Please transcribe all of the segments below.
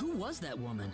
Who was that woman?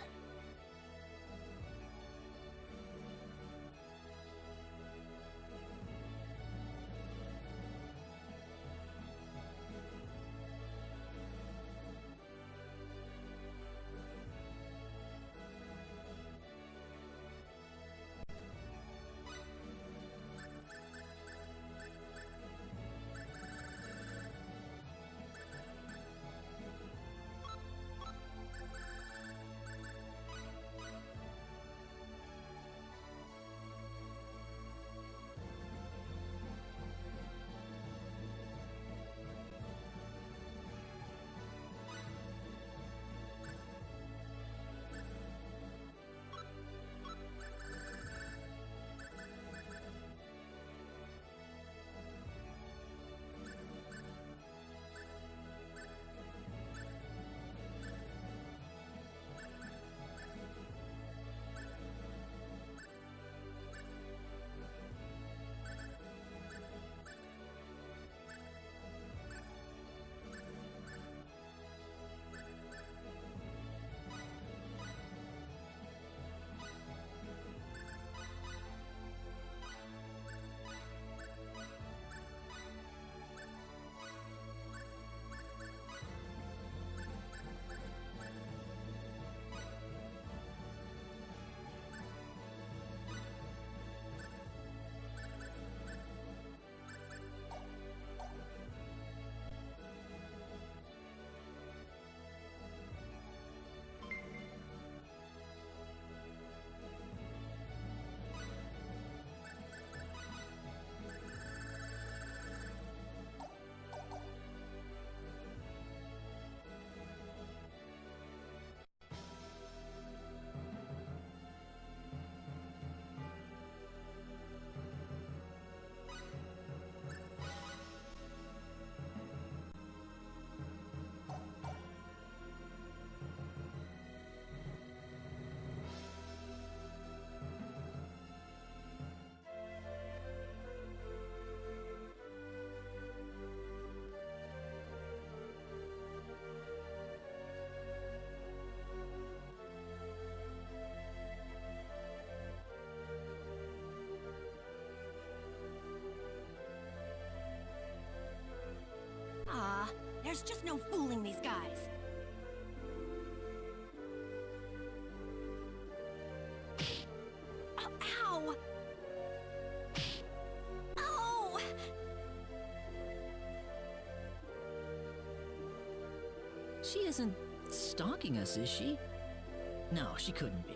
Ah, there's just no fooling these guys. Oh, ow! Oh! She isn't stalking us, is she? No, she couldn't be.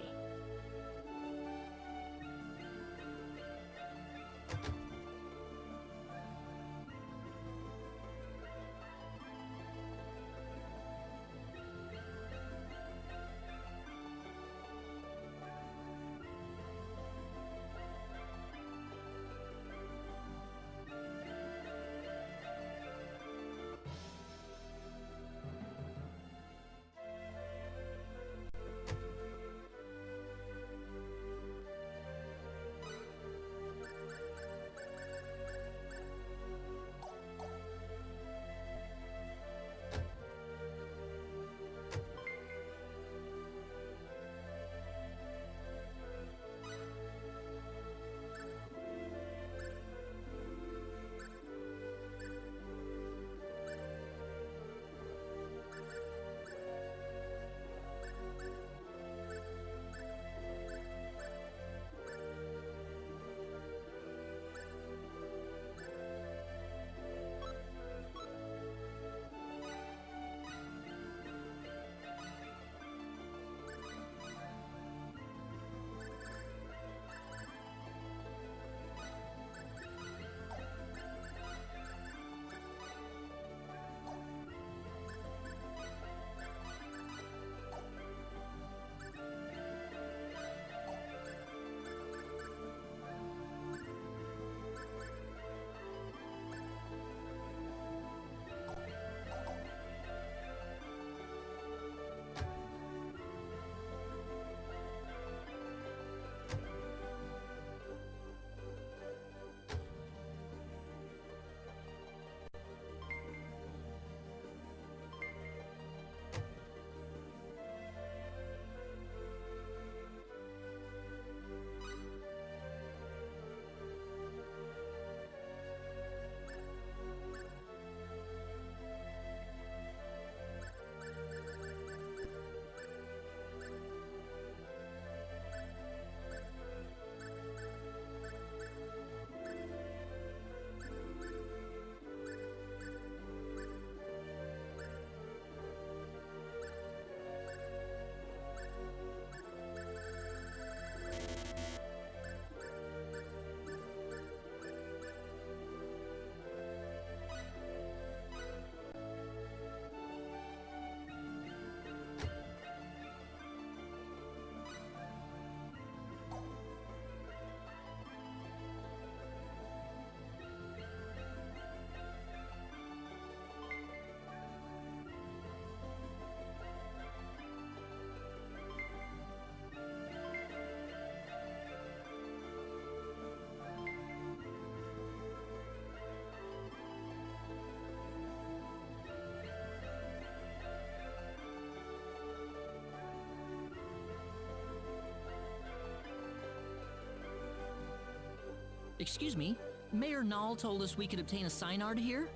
Excuse me, Mayor Nall told us we could obtain a Psynard here?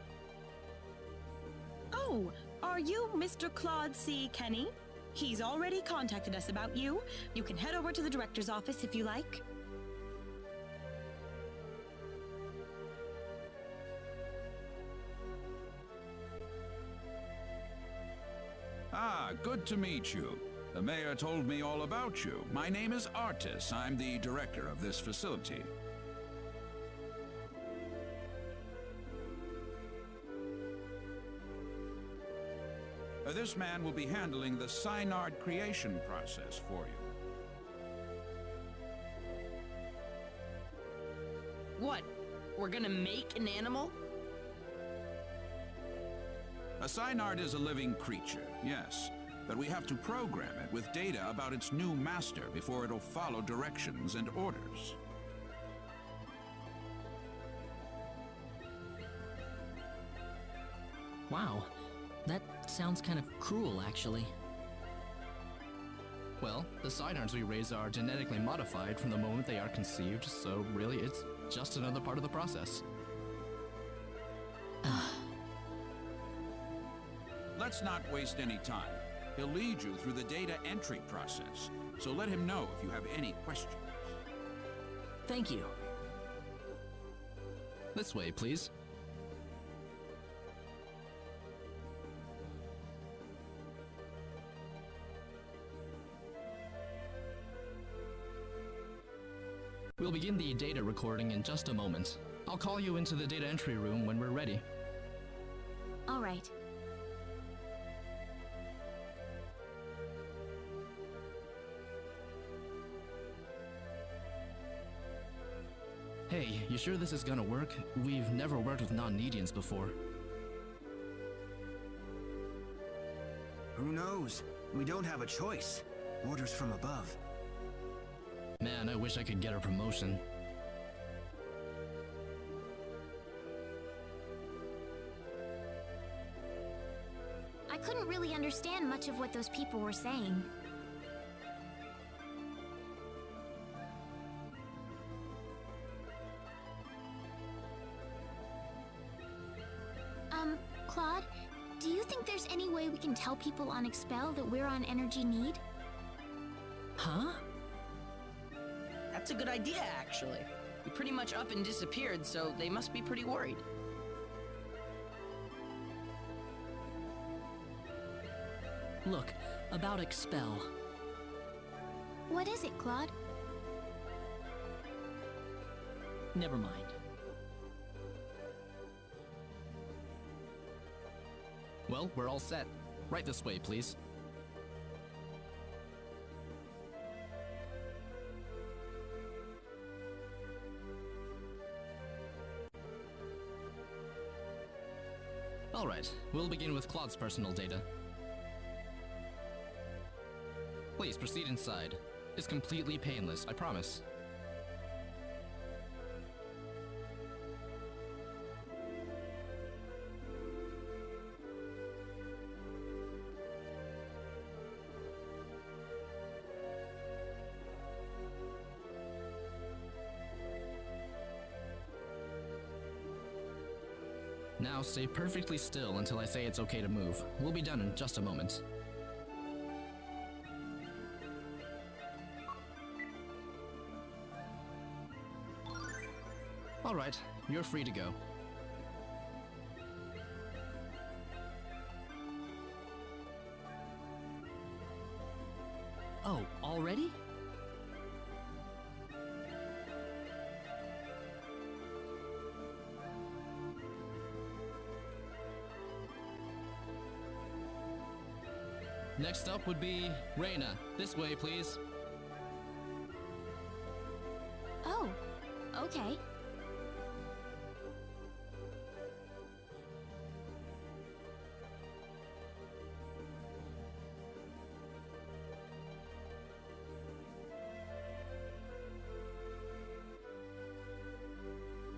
Oh, are you Mr. Claude C. Kenny? He's already contacted us about you. You can head over to the director's office if you like. Ah, good to meet you. The mayor told me all about you. My name is Artis. I'm the director of this facility. This man will be handling the Psynard creation process for you. What? We're gonna make an animal? A Psynard is a living creature, yes, but we have to program it with data about its new master before it'll follow directions and orders. Wow, that sounds kind of cruel, actually. Well, the Psynards we raise are genetically modified from the moment they are conceived, so really it's just another part of the process. Let's not waste any time. He'll lead you through the data entry process, so let him know if you have any questions. Thank you. This way, please. We'll begin the data recording in just a moment. I'll call you into the data entry room when we're ready. All right. Hey, you sure this is gonna work? We've never worked with non-Nedians before. Who knows? We don't have a choice. Orders from above. Man, I wish I could get a promotion. I couldn't really understand much of what those people were saying. Claude, do you think there's any way we can tell people on Expel that we're on energy need? Huh? That's a good idea, actually. We pretty much up and disappeared, so they must be pretty worried. Look, about Expel. What is it, Claude? Never mind. Well, we're all set. Right this way, please. Alright, we'll begin with Claude's personal data. Please proceed inside. It's completely painless, I promise. Now stay perfectly still until I say it's okay to move. We'll be done in just a moment. Alright, you're free to go. Oh, already? Next up would be Reina. This way, please. Oh, okay.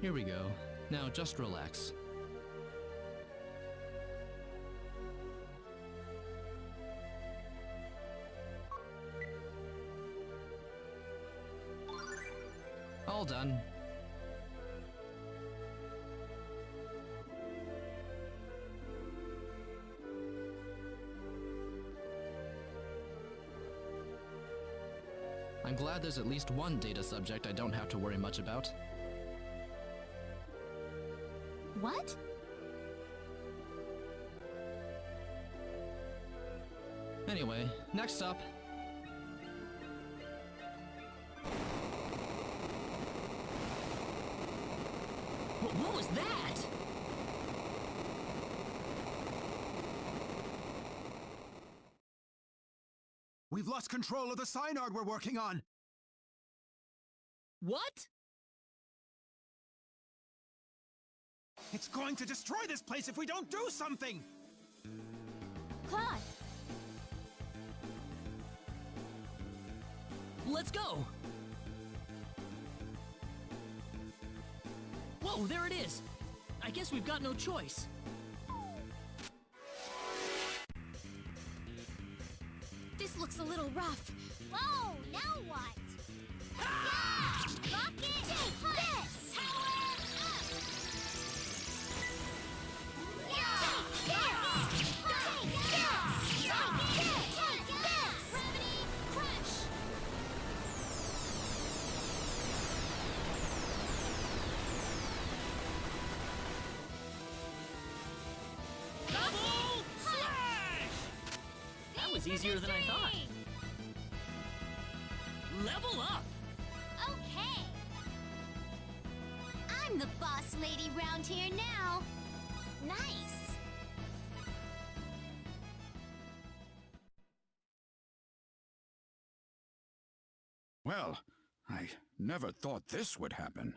Here we go. Now just relax. All done. I'm glad there's at least one data subject I don't have to worry much about. What? Anyway, next up. What was that? We've lost control of the Psynard we're working on! What? It's going to destroy this place if we don't do something! Claude! Let's go! Whoa, there it is! I guess we've got no choice. This looks a little rough. Whoa, now what? Ah! Rocket! Take this! Power up! Yeah! Take this! Take this! Take this! Gravity crush! Double slash! That was easier than I thought. Level up! Okay. I'm the boss lady round here now. Nice. Well, I never thought this would happen.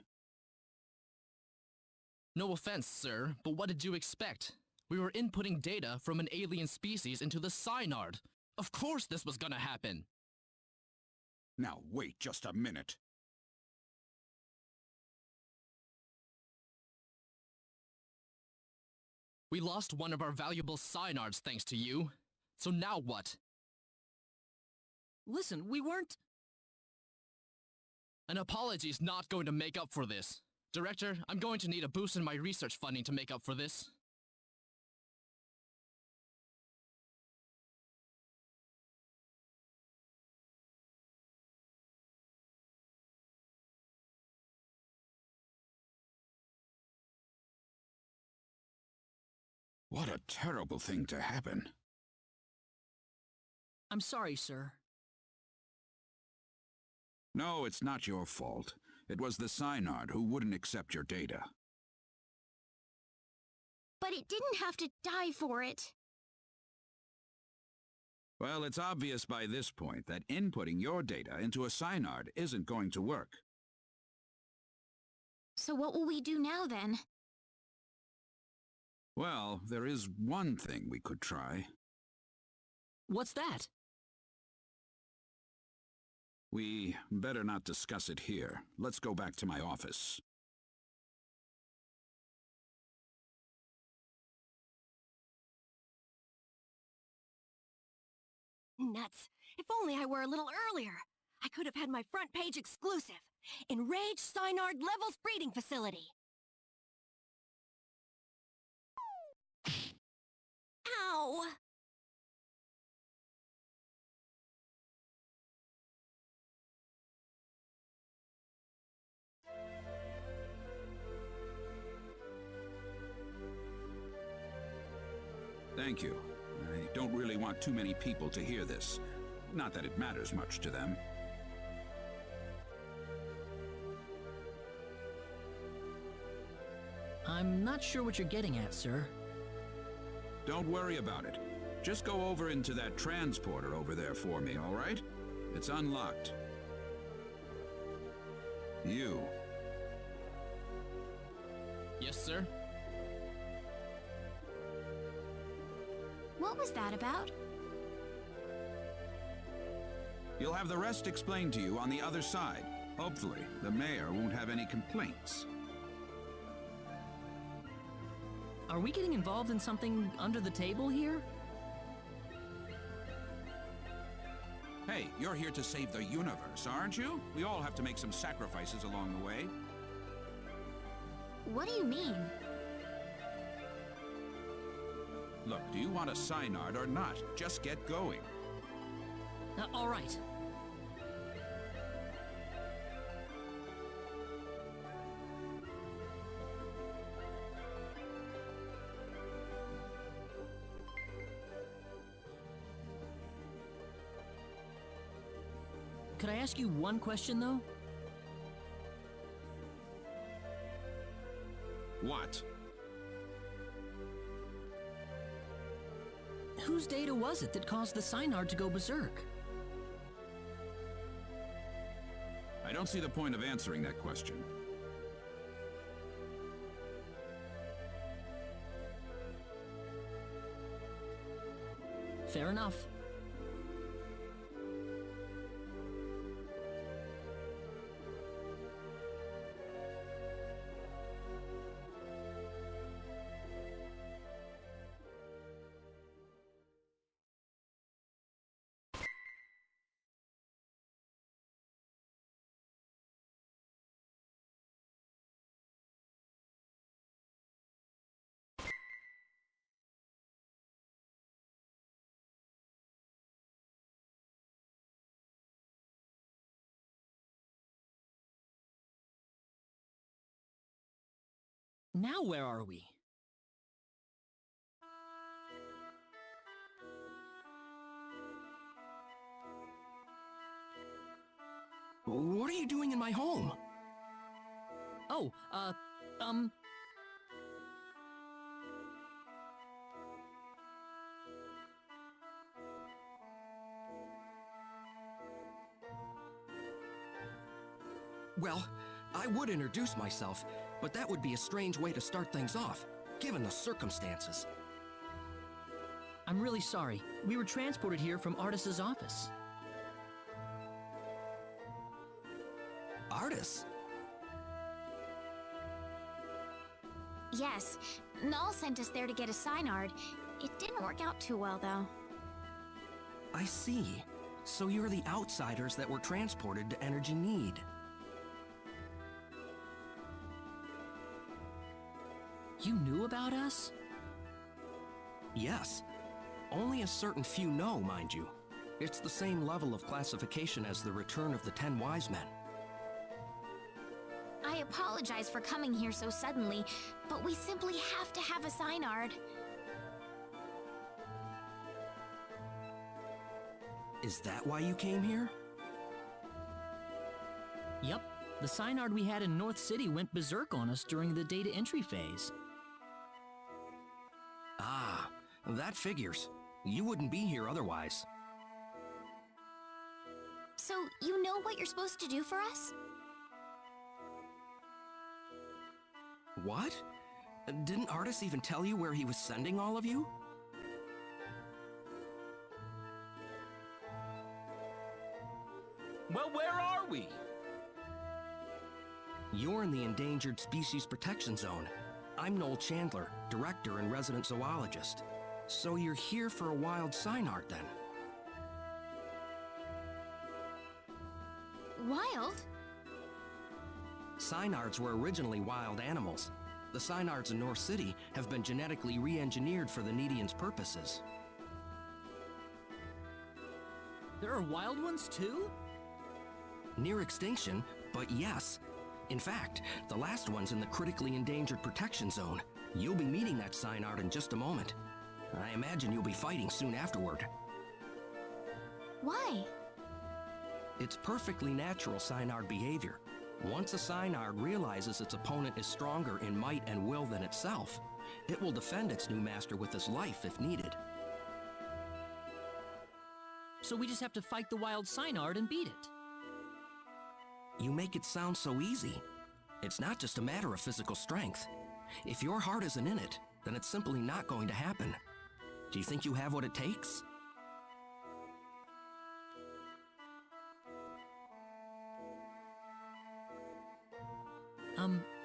No offense, sir, but what did you expect? We were inputting data from an alien species into the Psynard. Of course this was gonna happen. Now wait just a minute. We lost one of our valuable Psynards thanks to you. So now what? Listen, we weren't... An apology's not going to make up for this. Director, I'm going to need a boost in my research funding to make up for this. What a terrible thing to happen. I'm sorry, sir. No, it's not your fault. It was the Psynard who wouldn't accept your data. But it didn't have to die for it. Well, it's obvious by this point that inputting your data into a Psynard isn't going to work. So what will we do now then? Well, there is one thing we could try. What's that? We better not discuss it here. Let's go back to my office. Nuts. If only I were a little earlier. I could have had my front page exclusive. Enraged Psynard Levels Breeding Facility. Ow! Thank you. I don't really want too many people to hear this. Not that it matters much to them. I'm not sure what you're getting at, sir. Don't worry about it. Just go over into that transporter over there for me, all right? It's unlocked. You. Yes, sir? What was that about? You'll have the rest explained to you on the other side. Hopefully, the mayor won't have any complaints. Are we getting involved in something under the table here? Hey, you're here to save the universe, aren't you? We all have to make some sacrifices along the way. What do you mean? Look, do you want a Psynard or not? Just get going. All right. Could I ask you one question, though? What? Whose data was it that caused the Psynard to go berserk? I don't see the point of answering that question. Fair enough. Now where are we? What are you doing in my home? Oh, Well, I would introduce myself, but that would be a strange way to start things off, given the circumstances. I'm really sorry. We were transported here from Artis's office. Artis? Yes, Null sent us there to get a Psynard. It didn't work out too well, though. I see. So you're the outsiders that were transported to Energy Need. You knew about us? Yes. Only a certain few know, mind you. It's the same level of classification as the Return of the 10 Wise Men. I apologize for coming here so suddenly, but we simply have to have a Psynard. Is that why you came here? Yup. The Psynard we had in North City went berserk on us during the data entry phase. Ah, that figures. You wouldn't be here otherwise. So, you know what you're supposed to do for us? What? Didn't Artis even tell you where he was sending all of you? Well, where are we? You're in the Endangered Species Protection Zone. I'm Noel Chandler, Director and Resident Zoologist. So you're here for a wild Psynard, then? Wild? Psynards were originally wild animals. The Psynards in North City have been genetically re-engineered for the Needians' purposes. There are wild ones too? Near extinction, but yes. In fact, the last one's in the Critically Endangered Protection Zone. You'll be meeting that Psynard in just a moment. I imagine you'll be fighting soon afterward. Why? It's perfectly natural Psynard behavior. Once a Psynard realizes its opponent is stronger in might and will than itself, it will defend its new master with its life if needed. So we just have to fight the wild Psynard and beat it. You make it sound so easy. It's not just a matter of physical strength. If your heart isn't in it, then it's simply not going to happen. Do you think you have what it takes?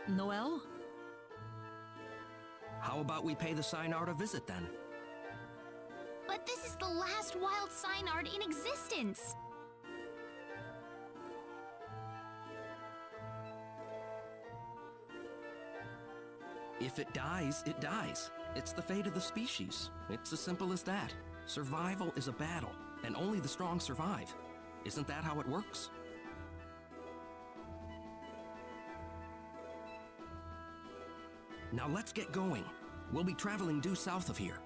Noel? How about we pay the Psynard a visit then? But this is the last wild Psynard in existence! If it dies, it dies. It's the fate of the species. It's as simple as that. Survival is a battle, and only the strong survive. Isn't that how it works? Now let's get going. We'll be traveling due south of here.